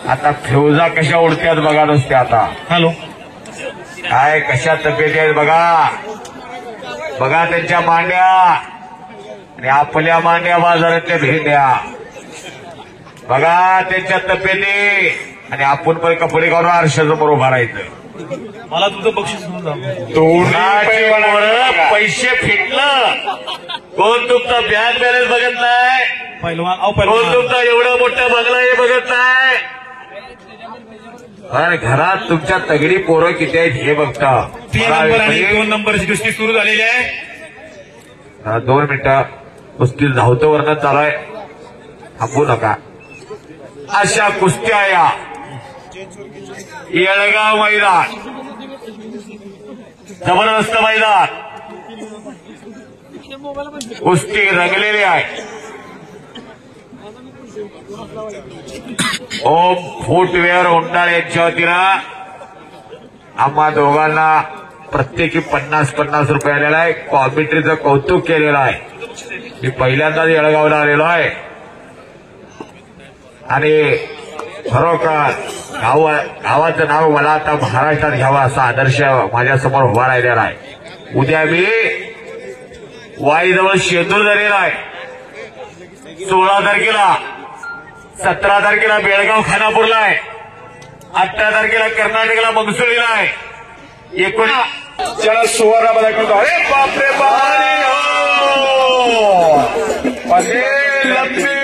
आता फ्युजा कशा उडत्यात बघा नुसते आता. हॅलो, काय कशा तब्येती आहेत बघा. बघा त्यांच्या मांड्या आणि आपल्या मांड्या बाजारातल्या भेंड्या. बघा त्यांच्या तब्येती आणि आपण पण कपडे घालून आरशासमोर उभा राहायचं. मला तुझं बक्षीस घेऊन जा. तोंडाचे पैसे फिटलं. कोण तुमचा बँक बॅलन्स बघत नाही. पहिलवान कोण तुमचा एवढा मोठा बंगला हे बघत नाही. पण घरात तुमच्या तगडी पोरं किती आहेत हे बघता. 3 नंबर आणि 2 नंबरची कुस्ती सुरू झालेली आहे. 2 मिनिटं कुस्ती धावतं वर्णन चालू आहे. थांबू नका. अशा कुस्त्या या येळगाव मैदान जबरदस्त मैदान कुस्ती रंगलेली आहे. ओम फुटवेअर उंडाळ यांच्या वतीनं आम्हा दोघांना प्रत्येकी 50-50 रुपये आलेला आहे. कॉमेंट्रीचं कौतुक केलेलं आहे. मी पहिल्यांदाच येळगावला आलेलो आहे आणि खरोखर गावाचं नाव मला आता महाराष्ट्रात घ्यावं असा आदर्श माझ्यासमोर उभा राहिलेला आहे. उद्या मी वाईजवळ शेतूर झालेला आहे. 16 तारखेला 17 तारखेला बेळगाव खानापूरला आहे. 18 तारखेला कर्नाटकला मंगसुळीला आहे. 19 त्याला सुवर्ण पदक मिळतो. अरे बापरे बाप, लक्ष्मी